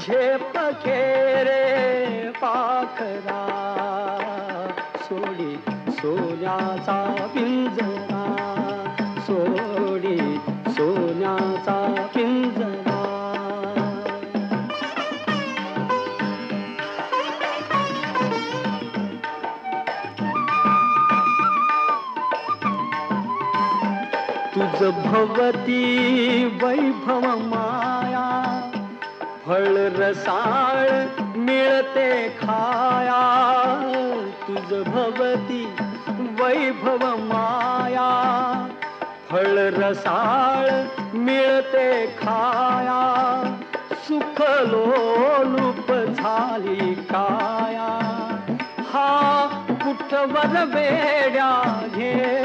झेप खेरे पाखरा सोडी सोन्याचा पिंजरा सोडी सोन्याचा पिंजरा. तुझ भवती वैभव माया फळ रसाळ मिळते खाया. तुझ भवती वैभव माया फळ रसाळ मिळते खाया. सुख लोलुप झाली काया हा कुठवर वेड्या घे